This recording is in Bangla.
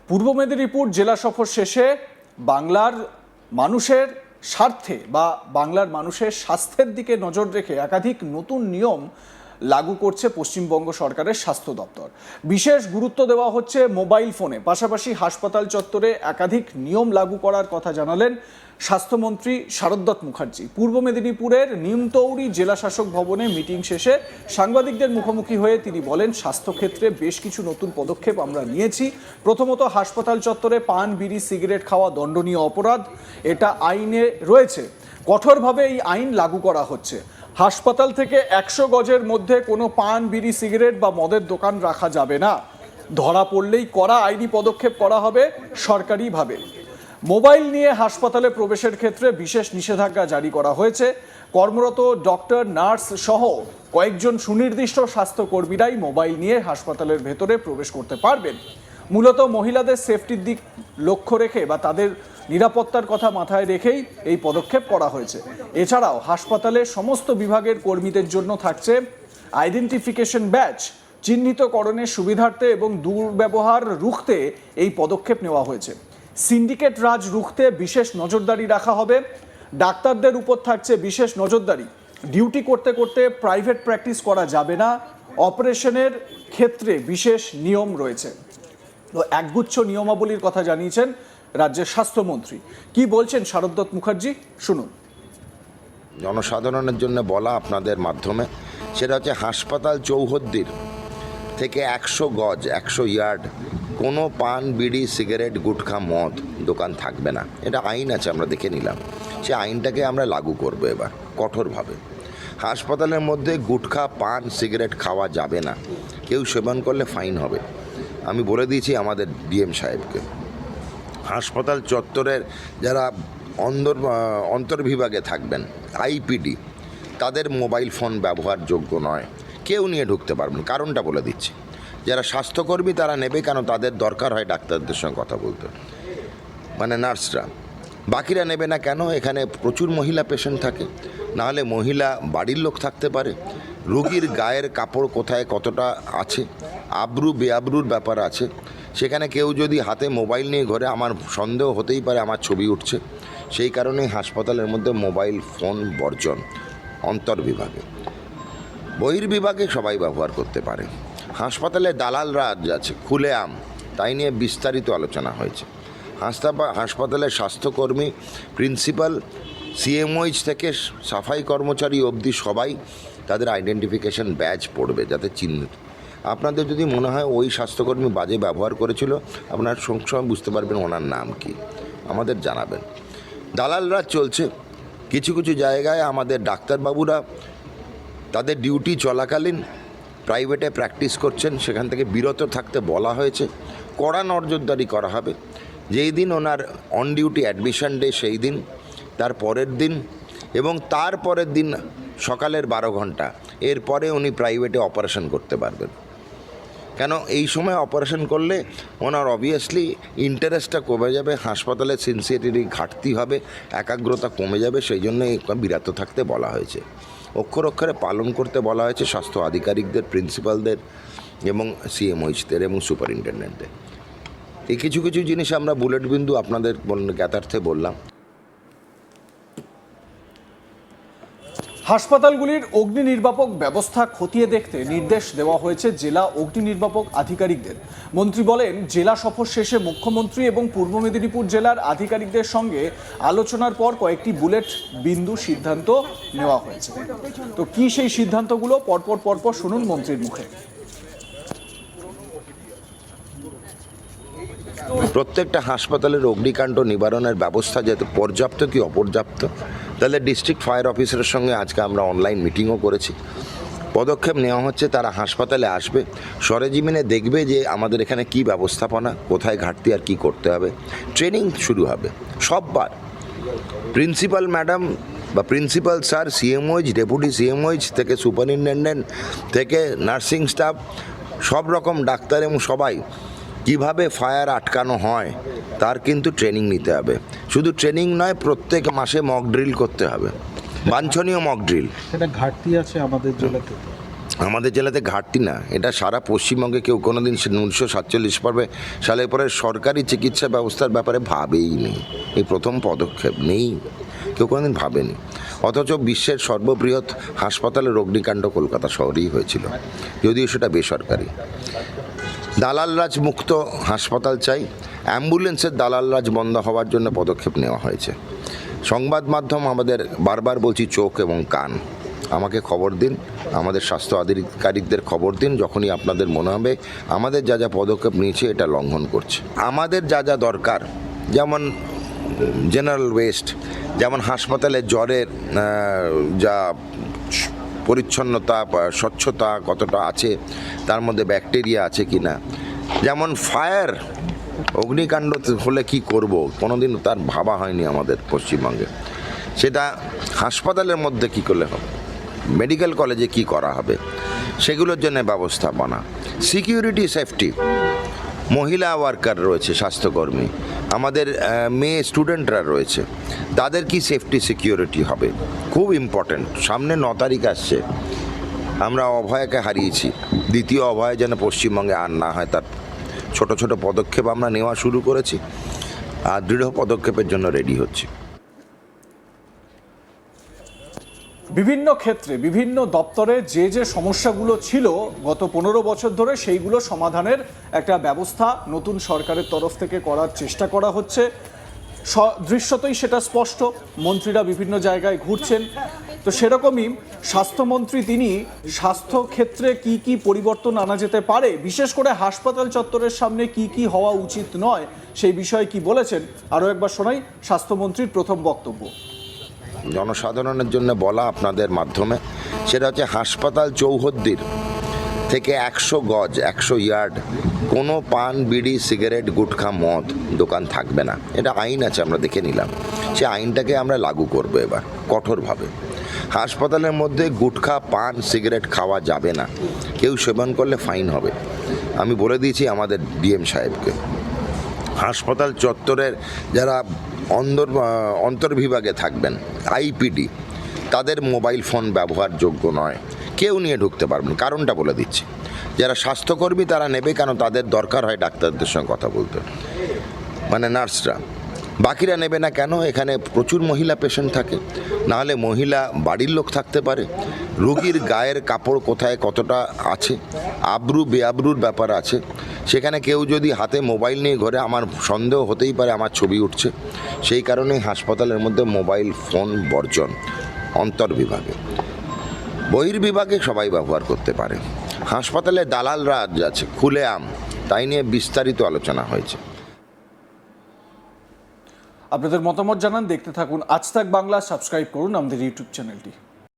পূর্ব মেদিনীপুর জেলা সফর শেষে বাংলার মানুষের স্বার্থে বা বাংলার মানুষের স্বাস্থ্যের দিকে নজর রেখে একাধিক নতুন নিয়ম লাগু করছে পশ্চিমবঙ্গ সরকারের স্বাস্থ্য দপ্তর। বিশেষ গুরুত্ব দেওয়া হচ্ছে মোবাইল ফোনে, পাশাপাশি হাসপাতাল চত্বরে একাধিক নিয়ম লাগু করার কথা জানালেন স্বাস্থ্যমন্ত্রী শারদত্ত মুখার্জি। পূর্ব মেদিনীপুরের নিমতৌরি জেলা শাসক ভবনে মিটিং শেষে সাংবাদিকদের মুখোমুখি হয়ে তিনি বলেন, স্বাস্থ্যক্ষেত্রে বেশ কিছু নতুন পদক্ষেপ আমরা নিয়েছি। প্রথমত, হাসপাতাল চত্বরে পান, বিড়ি, সিগারেট খাওয়া দণ্ডনীয় অপরাধ, এটা আইনে রয়েছে। কঠোরভাবে এই আইন লাগু করা হচ্ছে। হাসপাতাল থেকে 100 গজের মধ্যে কোনো পান, বিড়ি, সিগারেট বা মদের দোকান রাখা যাবে না। ধরা পড়লেই কড়া আইনি পদক্ষেপ করা হবে সরকারিভাবে। মোবাইল নিয়ে হাসপাতালে প্রবেশের ক্ষেত্রে বিশেষ নিষেধাজ্ঞা জারি করা হয়েছে। কর্মরত ডক্টর, নার্স সহ কয়েকজন সুনির্দিষ্ট স্বাস্থ্যকর্মীরাই মোবাইল নিয়ে হাসপাতালের ভেতরে প্রবেশ করতে পারবেন। মূলত মহিলাদের সেফটির দিক লক্ষ্য রেখে বা তাদের নিরাপত্তার কথা মাথায় রেখেই এই পদক্ষেপ করা হয়েছে। এছাড়াও হাসপাতালে সমস্ত বিভাগের কর্মীদের জন্য থাকছে আইডেন্টিফিকেশন ব্যাচ। চিহ্নিতকরণের সুবিধার্থে এবং দুর্ব্যবহার রুখতে এই পদক্ষেপ নেওয়া হয়েছে। সিন্ডিকেট রাজ রুখতে বিশেষ নজরদারি রাখা হবে। ডাক্তারদের উপর থাকছে বিশেষ নজরদারি। ডিউটি করতে করতে প্রাইভেট প্র্যাকটিস করা যাবে না। অপারেশনের ক্ষেত্রে বিশেষ নিয়ম রয়েছে। তো একগুচ্ছ নিয়মাবলীর কথা জানিয়েছেন রাজ্যের স্বাস্থ্যমন্ত্রী। কি বলছেন শারদত্ত মুখার্জি, শুনুন। জনসাধারণের জন্য বলা আপনাদের মাধ্যমে, সেটা হচ্ছে হাসপাতাল চৌহদ্দির থেকে 100 গজ 100 ইয়ার্ড কোনো পান, বিড়ি, সিগারেট, গুটখা, মদ দোকান থাকবে না। এটা আইন আছে, আমরা দেখে নিলাম। সে আইনটাকে আমরা লাগু করব এবার কঠোরভাবে। হাসপাতালের মধ্যে গুটখা, পান, সিগারেট খাওয়া যাবে না। কেউ সেবন করলে ফাইন হবে। আমি বলে দিয়েছি আমাদের ডিএম সাহেবকে। হাসপাতাল চত্বরের যারা অন্তর্বিভাগে থাকবেন, আইপিডি, তাদের মোবাইল ফোন ব্যবহারযোগ্য নয়। কেউ নিয়ে ঢুকতে পারবেন। কারণটা বলে দিচ্ছি। যারা স্বাস্থ্যকর্মী তারা নেবে, কেন তাদের দরকার হয় ডাক্তারদের সঙ্গে কথা বলতে, মানে নার্সরা। বাকিরা নেবে না কেন? এখানে প্রচুর মহিলা পেশেন্ট থাকে। নাহলে মহিলা বাড়ির লোক থাকতে পারে। রোগীর গায়ের কাপড় কোথায় কতটা আছে, আব্রু বেআব্রুর ব্যাপার আছে। সেখানে কেউ যদি হাতে মোবাইল নিয়ে ঘরে, আমার সন্দেহ হতেই পারে আমার ছবি উঠছে। সেই কারণেই হাসপাতালের মধ্যে মোবাইল ফোন বর্জন। অন্তর্বিভাগে, বহির্বিভাগে সবাই ব্যবহার করতে পারে। হাসপাতালে দালাল রাজ আছে, খুলেআম, তাই নিয়ে বিস্তারিত আলোচনা হয়েছে। হাসপাতালের স্বাস্থ্যকর্মী, প্রিন্সিপাল, সিএমওইচ থেকে সাফাই কর্মচারী অবধি সবাই তাদের আইডেন্টিফিকেশন ব্যাচ পড়বে, যাতে চিহ্নিত। আপনাদের যদি মনে হয় ওই স্বাস্থ্যকর্মী বাজে ব্যবহার করেছিল, আপনার সঙ্গে সময় বুঝতে পারবেন ওনার নাম কি, আমাদের জানাবেন। দালাল রাজ চলছে। কিছু কিছু জায়গায় আমাদের ডাক্তারবাবুরা তাদের ডিউটি চলাকালীন প্রাইভেটে প্র্যাকটিস করছেন, সেখান থেকে বিরত থাকতে বলা হয়েছে। কড়া নজরদারি করা হবে। যেই দিন ওনার অন ডিউটি অ্যাডমিশন ডে, সেই দিন, তার পরের দিন এবং তার পরের দিন সকালের 12 ঘন্টা, এরপরে উনি প্রাইভেটে অপারেশন করতে পারবেন। কেন এই সময় অপারেশন করলে ওনার অবভিয়াসলি ইন্টারেস্টটা কমে যাবে, হাসপাতালে সিনসিয়ারিটি ঘাটতি হবে, একাগ্রতা কমে যাবে। সেই জন্য বিরত থাকতে বলা হয়েছে। অক্ষর অক্ষরে পালন করতে বলা হয়েছে স্বাস্থ্য আধিকারিকদের, প্রিন্সিপালদের এবং সিএমওইচদের এবং সুপারিনটেন্ডেন্টদের। এই কিছু কিছু জিনিস আমরা বুলেট বিন্দু আপনাদের জ্ঞাতার্থে বললাম। হাসপাতালগুলির অগ্নি নির্বাপক ব্যবস্থা খতিয়ে দেখতে নির্দেশ দেওয়া হয়েছে জেলা অগ্নি নির্বাপক আধিকারিকদের। মন্ত্রী বলেন, জেলা সফর শেষে মুখ্যমন্ত্রী এবং পূর্ব মেদিনীপুর জেলার আধিকারিকদের সঙ্গে আলোচনার পর কয়েকটি বুলেট বিন্দু সিদ্ধান্ত নেওয়া হয়েছে। তো কি সেই সিদ্ধান্তগুলো, পরপর শুনুন মন্ত্রীর মুখে। প্রত্যেকটা হাসপাতালের অগ্নিকাণ্ড নিবারণের ব্যবস্থা যাতে পর্যাপ্ত কি অপর্যাপ্ত, তাহলে ডিস্ট্রিক্ট ফায়ার অফিসারের সঙ্গে আজকে আমরা অনলাইন মিটিংও করেছি। পদক্ষেপ নেওয়া হচ্ছে। তারা হাসপাতালে আসবে, সরেজমিনে দেখবে যে আমাদের এখানে কি ব্যবস্থাপনা, কোথায় ঘাটতি আর কি করতে হবে। ট্রেনিং শুরু হবে সববার। প্রিন্সিপাল ম্যাডাম বা principal sir, CMOH, deputy CMOH থেকে সুপারিনটেন্ডেন্ট থেকে নার্সিং স্টাফ, সব রকম ডাক্তার এবং সবাই কিভাবে ফায়ার আটকানো হয় তার কিন্তু ট্রেনিং নিতে হবে। শুধু ট্রেনিং নয়, প্রত্যেক মাসে মক ড্রিল করতে হবে, বাঞ্ছনীয় মক ড্রিল। সেটা ঘাটতি আছে আমাদের জেলাতে। আমাদের জেলাতে ঘাটতি না, এটা সারা পশ্চিমবঙ্গে কেউ কোনোদিন 1947 সালের পরে সরকারি চিকিৎসা ব্যবস্থার ব্যাপারে ভাবেই নেই। এই প্রথম পদক্ষেপ নেই, কেউ কোনোদিন ভাবেনি। অথচ বিশ্বের সর্ববৃহৎ হাসপাতালের অগ্নিকাণ্ড কলকাতা শহরেই হয়েছিল, যদিও সেটা বেসরকারি। দালালরাজ মুক্ত হাসপাতাল চাই, অ্যাম্বুলেন্সের দালালরাজ বন্ধ হওয়ার জন্য পদক্ষেপ নেওয়া হয়েছে। সংবাদ মাধ্যম আমাদের বারবার বলছি চোখ এবং কান, আমাকে খবর দিন, আমাদের স্বাস্থ্য আধিকারিকদের খবর দিন যখনই আপনাদের মনে হবে আমাদের যা যা পদক্ষেপ নিয়েছে এটা লঙ্ঘন করছে। আমাদের যা যা দরকার, যেমন জেনারেল ওয়েস্ট, যেমন হাসপাতালে জ্বরের যা পরিচ্ছন্নতা স্বচ্ছতা কতটা আছে, তার মধ্যে ব্যাকটেরিয়া আছে কি না, যেমন ফায়ার অগ্নিকাণ্ড হলে কি করব কোনোদিন তার ভাবা হয়নি আমাদের পশ্চিমবঙ্গে, সেটা হাসপাতালের মধ্যে কি করলে হবে, মেডিকেল কলেজে কি করা হবে, সেগুলোর জন্য ব্যবস্থাপনা, সিকিউরিটি সেফটি, মহিলা ওয়ার্কার রয়েছে, স্বাস্থ্যকর্মী, আমাদের মেয়ে স্টুডেন্টরা রয়েছে, তাদের কি সেফটি সিকিউরিটি হবে, খুব ইম্পর্ট্যান্ট। সামনে 9 তারিখ আসছে, আমরা অভয়াকে হারিয়েছি, দ্বিতীয় অভয় যেন পশ্চিমবঙ্গে আর না হয় তার ছোট ছোট পদক্ষেপ আমরা নেওয়া শুরু করেছি, আর দৃঢ় পদক্ষেপের জন্য রেডি হচ্ছি। বিভিন্ন ক্ষেত্রে বিভিন্ন দপ্তরে যে যে সমস্যাগুলো ছিল গত 15 বছর ধরে, সেইগুলো সমাধানের একটা ব্যবস্থা নতুন সরকারের তরফ থেকে করার চেষ্টা করা হচ্ছে। দৃশ্যতই সেটা স্পষ্ট, মন্ত্রীরা বিভিন্ন জায়গায় ঘুরছেন। তো সেরকমই স্বাস্থ্যমন্ত্রী তিনি স্বাস্থ্য ক্ষেত্রে কি কি পরিবর্তন আনা যেতে পারে, বিশেষ করে হাসপাতাল চত্বরের সামনে কি কি হওয়া উচিত নয়, সেই বিষয়ে কি বলেছেন আরও একবার শোনাই স্বাস্থ্যমন্ত্রীর প্রথম বক্তব্য। জনসাধারণের জন্য বলা আপনাদের মাধ্যমে, সেটা হচ্ছে হাসপাতাল চৌহদ্দির থেকে 100 গজ 100 ইয়ার্ড কোনো পান বিড়ি সিগারেট গুটখা মদ দোকান থাকবে না। এটা আইন আছে, আমরা দেখে নিলাম, সে আইনটাকে আমরা লাগু করবো এবার কঠোরভাবে। হাসপাতালের মধ্যে গুটখা পান সিগারেট খাওয়া যাবে না, কেউ সেবন করলে ফাইন হবে, আমি বলে দিয়েছি আমাদের ডিএম সাহেবকে। হাসপাতাল চত্বরের যারা অন্তর্বিভাগে থাকবেন আইপিডি, তাদের মোবাইল ফোন ব্যবহারযোগ্য নয়, কেউ নিয়ে ঢুকতে পারবেন। কারণটা বলে দিচ্ছি, যারা স্বাস্থ্যকর্মী তারা নেবে, কেন তাদের দরকার হয় ডাক্তারদের সঙ্গে কথা বলতে, মানে নার্সরা, বাকিরা নেবে না কেন? এখানে প্রচুর মহিলা পেশেন্ট থাকে, নাহলে মহিলা বাড়ির লোক থাকতে পারে, রোগীর গায়ের কাপড় কোথায় কতটা আছে, আব্রু বেআব্রুর ব্যাপার আছে, সেখানে কেউ যদি হাতে মোবাইল নিয়ে ঘরে, আমার সন্দেহ হতেই পারে আমার ছবি উঠছে, সেই কারণেই হাসপাতালের মধ্যে মোবাইল ফোন বর্জন অন্তর্বিভাগে। বহির্বিভাগে সবাই ব্যবহার করতে পারে। হাসপাতালে দালাল রাজ আছে খুলেআম, তাই নিয়ে বিস্তারিত আলোচনা হয়েছে। আপনাদের মতামত জানান, দেখতে থাকুন আজ তাক বাংলা, সাবস্ক্রাইব করুন আমাদের ইউটিউব চ্যানেলটি।